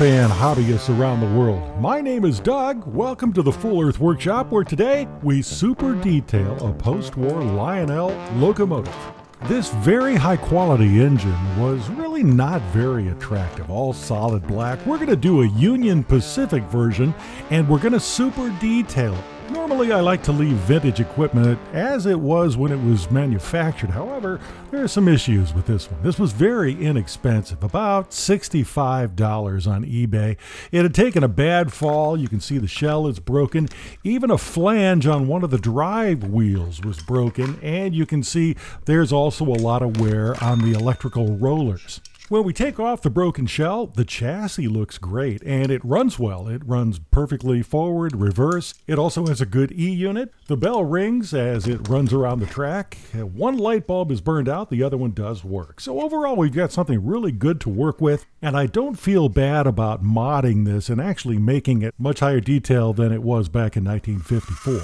fan hobbyists around the world. My name is Doug. Welcome to the Full Earth Workshop, where today we super detail a post-war Lionel locomotive. This very high quality engine was really not very attractive, all solid black. We're going to do a Union Pacific version and we're going to super detail it. Normally I like to leave vintage equipment as it was when it was manufactured. However, there are some issues with this one. This was very inexpensive, about $65 on eBay. It had taken a bad fall. You can see the shell is broken. Even a flange on one of the drive wheels was broken, and you can see there's also a lot of wear on the electrical rollers. When we take off the broken shell, the chassis looks great and it runs well. It runs perfectly forward, reverse. It also has a good E-unit. The bell rings as it runs around the track. One light bulb is burned out, the other one does work. So overall, we've got something really good to work with, and I don't feel bad about modding this and actually making it much higher detail than it was back in 1954.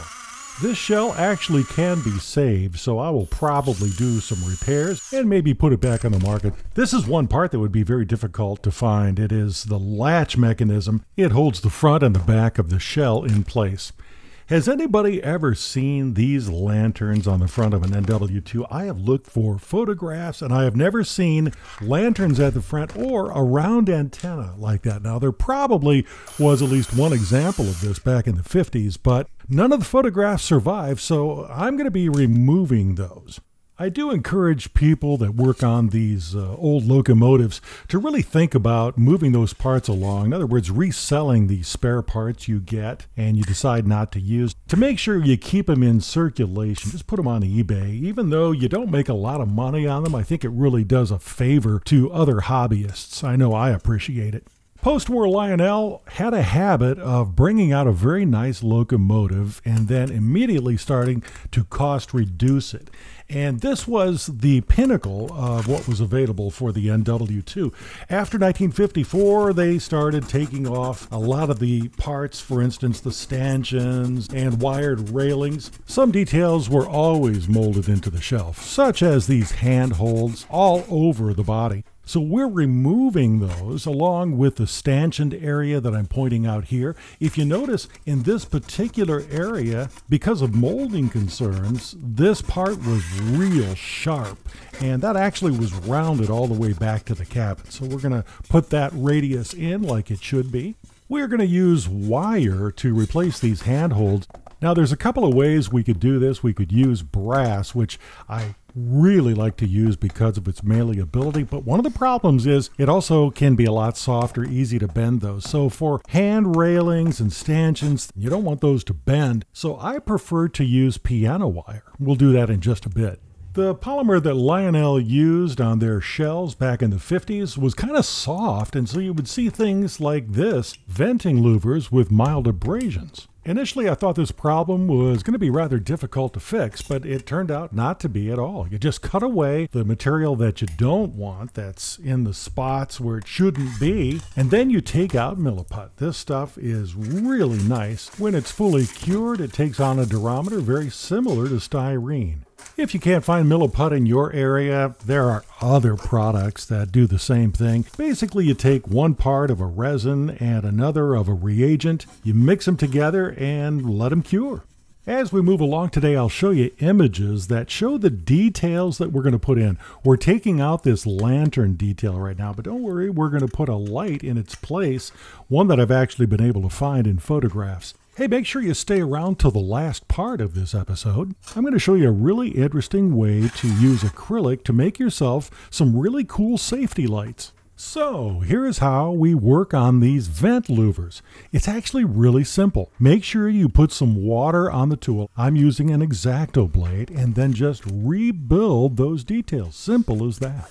This shell actually can be saved, so I will probably do some repairs and maybe put it back on the market. This is one part that would be very difficult to find. It is the latch mechanism. It holds the front and the back of the shell in place. Has anybody ever seen these lanterns on the front of an NW2? I have looked for photographs and I have never seen lanterns at the front or a round antenna like that. Now, there probably was at least one example of this back in the 50s, but none of the photographs survive, so I'm going to be removing those. I do encourage people that work on these old locomotives to really think about moving those parts along. In other words, reselling the spare parts you get and you decide not to use. To make sure you keep them in circulation, just put them on eBay. Even though you don't make a lot of money on them, I think it really does a favor to other hobbyists. I know I appreciate it. Post-war Lionel had a habit of bringing out a very nice locomotive and then immediately starting to cost reduce it. And this was the pinnacle of what was available for the NW2. After 1954, they started taking off a lot of the parts, for instance, the stanchions and wired railings. Some details were always molded into the shelf, such as these handholds all over the body. So we're removing those along with the stanchion area that I'm pointing out here. If you notice, in this particular area, because of molding concerns, this part was real sharp, and that actually was rounded all the way back to the cabin. So we're going to put that radius in like it should be. We're going to use wire to replace these handholds. Now, there's a couple of ways we could do this. We could use brass, which I really like to use because of its malleability, but one of the problems is it also can be a lot softer, easy to bend those. So for hand railings and stanchions, you don't want those to bend, so I prefer to use piano wire. We'll do that in just a bit. The polymer that Lionel used on their shells back in the 50s was kind of soft, and so you would see things like this, venting louvers with mild abrasions. Initially, I thought this problem was going to be rather difficult to fix, but it turned out not to be at all. You just cut away the material that you don't want, that's in the spots where it shouldn't be, and then you take out milliput. This stuff is really nice. When it's fully cured, it takes on a durometer very similar to styrene. If you can't find milliput in your area, there are other products that do the same thing. Basically, you take one part of a resin and another of a reagent, you mix them together and let them cure. As we move along today, I'll show you images that show the details that we're going to put in. We're taking out this lantern detail right now, but don't worry, we're going to put a light in its place, one that I've actually been able to find in photographs. Hey, make sure you stay around till the last part of this episode. I'm going to show you a really interesting way to use acrylic to make yourself some really cool safety lights. So here's how we work on these vent louvers. It's actually really simple. Make sure you put some water on the tool. I'm using an X-Acto blade, and then just rebuild those details. Simple as that.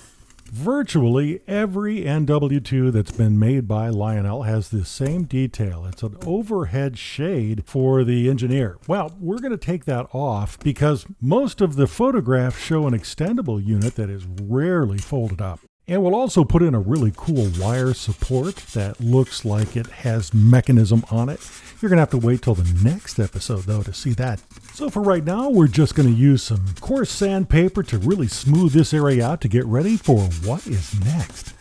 Virtually every NW2 that's been made by Lionel has the same detail. It's an overhead shade for the engineer. Well, we're going to take that off because most of the photographs show an extendable unit that is rarely folded up. And we'll also put in a really cool wire support that looks like it has mechanism on it. You're going to have to wait till the next episode, though, to see that. So for right now, we're just going to use some coarse sandpaper to really smooth this area out to get ready for what is next.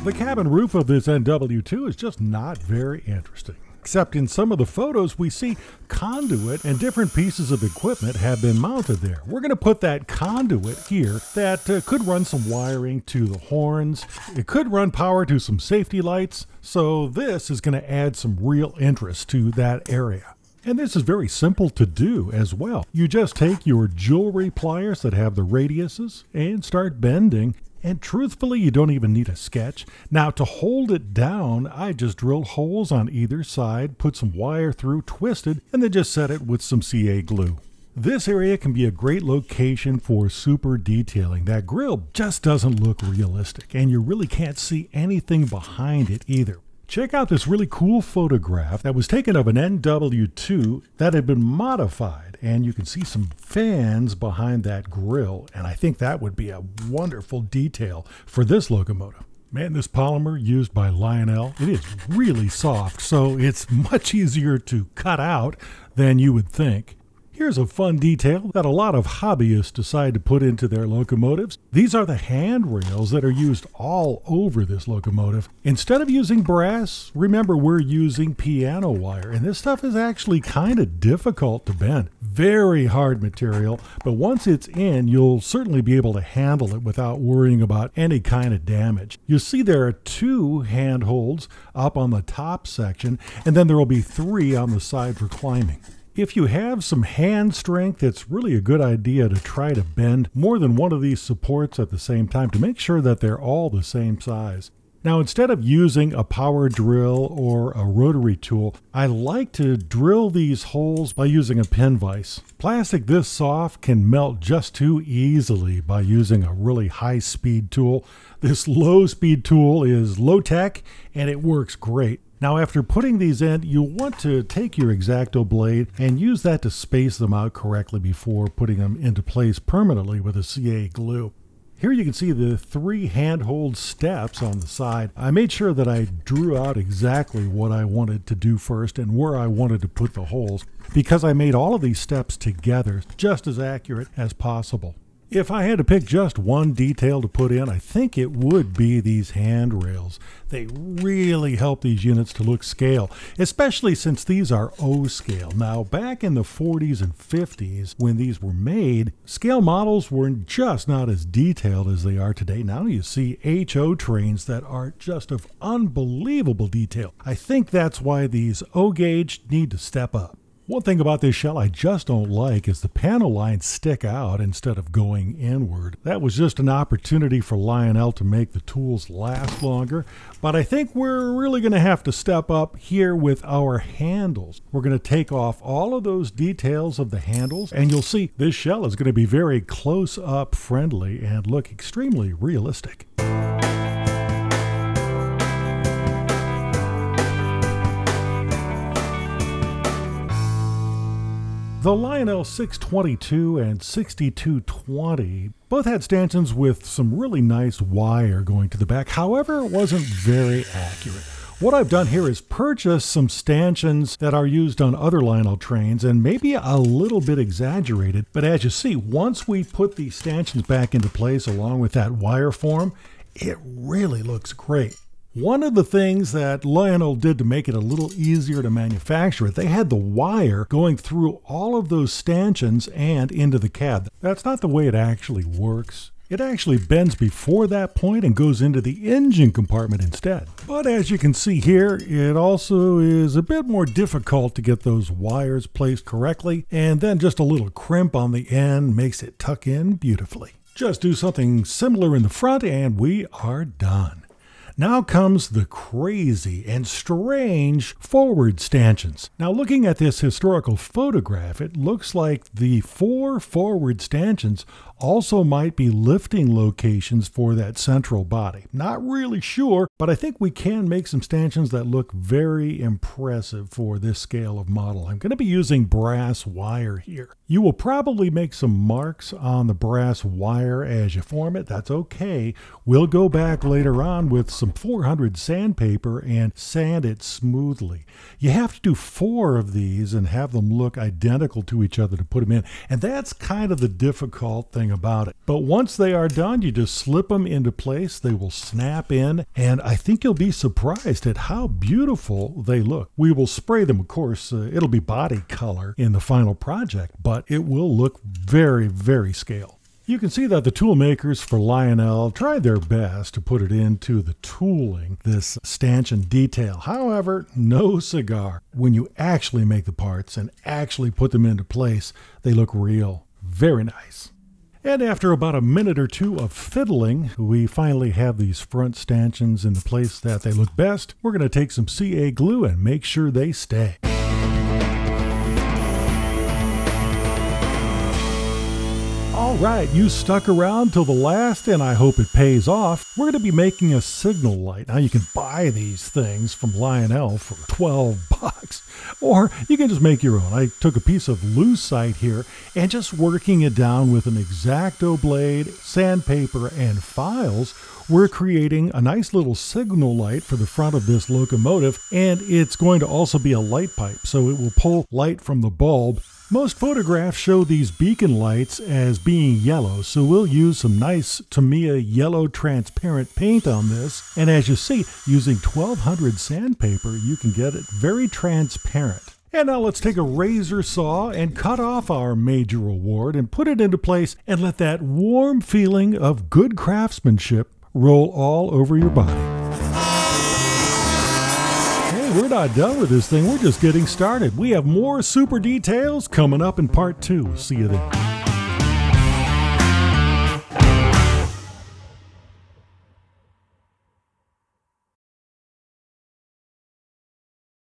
The cabin roof of this NW2 is just not very interesting. Except in some of the photos we see conduit and different pieces of equipment have been mounted there. We're going to put that conduit here that could run some wiring to the horns. It could run power to some safety lights. So this is going to add some real interest to that area. And this is very simple to do as well. You just take your jewelry pliers that have the radiuses and start bending. And truthfully, you don't even need a sketch. Now, to hold it down, I just drilled holes on either side, put some wire through, twisted, and then just set it with some CA glue. This area can be a great location for super detailing. That grill just doesn't look realistic, and you really can't see anything behind it either. Check out this really cool photograph that was taken of an NW2 that had been modified, and you can see some fans behind that grill, and I think that would be a wonderful detail for this locomotive. Man, this polymer used by Lionel, it is really soft, so it's much easier to cut out than you would think. Here's a fun detail that a lot of hobbyists decide to put into their locomotives. These are the handrails that are used all over this locomotive. Instead of using brass, remember we're using piano wire, and this stuff is actually kind of difficult to bend. Very hard material, but once it's in, you'll certainly be able to handle it without worrying about any kind of damage. You'll see there are 2 handholds up on the top section, and then there will be 3 on the side for climbing. If you have some hand strength, it's really a good idea to try to bend more than one of these supports at the same time to make sure that they're all the same size. Now, instead of using a power drill or a rotary tool, I like to drill these holes by using a pin vise. Plastic this soft can melt just too easily by using a really high-speed tool. This low-speed tool is low-tech and it works great. Now, after putting these in, you'll want to take your X-Acto blade and use that to space them out correctly before putting them into place permanently with a CA glue. Here you can see the 3 handhold steps on the side. I made sure that I drew out exactly what I wanted to do first and where I wanted to put the holes, because I made all of these steps together just as accurate as possible. If I had to pick just one detail to put in, I think it would be these handrails. They really help these units to look scale, especially since these are O scale. Now, back in the 40s and 50s, when these were made, scale models were just not as detailed as they are today. Now you see HO trains that are just of unbelievable detail. I think that's why these O gauge need to step up. One thing about this shell I just don't like is the panel lines stick out instead of going inward. That was just an opportunity for Lionel to make the tools last longer, but I think we're really going to have to step up here with our handles. We're going to take off all of those details of the handles, and you'll see this shell is going to be very close-up friendly and look extremely realistic. The Lionel 622 and 6220 both had stanchions with some really nice wire going to the back. However, it wasn't very accurate. What I've done here is purchase some stanchions that are used on other Lionel trains and maybe a little bit exaggerated. But as you see, once we put these stanchions back into place along with that wire form, it really looks great. One of the things that Lionel did to make it a little easier to manufacture it, they had the wire going through all of those stanchions and into the cab. That's not the way it actually works. It actually bends before that point and goes into the engine compartment instead. But as you can see here, it also is a bit more difficult to get those wires placed correctly, and then just a little crimp on the end makes it tuck in beautifully. Just do something similar in the front and we are done. Now comes the crazy and strange forward stanchions. Now, looking at this historical photograph, it looks like the 4 forward stanchions also might be lifting locations for that central body. Not really sure, but I think we can make some stanchions that look very impressive for this scale of model. I'm going to be using brass wire here. You will probably make some marks on the brass wire as you form it. That's okay. We'll go back later on with some some 400 sandpaper and sand it smoothly. You have to do 4 of these and have them look identical to each other to put them in. And that's kind of the difficult thing about it. But once they are done, you just slip them into place. They will snap in. And I think you'll be surprised at how beautiful they look. We will spray them, of course. It'll be body color in the final project, but it will look very, very scale. You can see that the tool makers for Lionel tried their best to put it into the tooling, this stanchion detail. However, no cigar. When you actually make the parts and actually put them into place, they look real. Very nice. And after about a minute or 2 of fiddling, we finally have these front stanchions in the place that they look best. We're going to take some CA glue and make sure they stay. All right, you stuck around till the last, and I hope it pays off. We're going to be making a signal light. Now, you can buy these things from Lionel for $12, or you can just make your own. I took a piece of lucite here and just working it down with an X-Acto blade, sandpaper, and files, we're creating a nice little signal light for the front of this locomotive, and it's going to also be a light pipe, so it will pull light from the bulb. Most photographs show these beacon lights as being yellow, so we'll use some nice Tamiya yellow transparent paint on this. And as you see, using 1200 sandpaper, you can get it very transparent. And now let's take a razor saw and cut off our major award and put it into place and let that warm feeling of good craftsmanship roll all over your body. We're not done with this thing. We're just getting started. We have more super details coming up in part 2. See you then.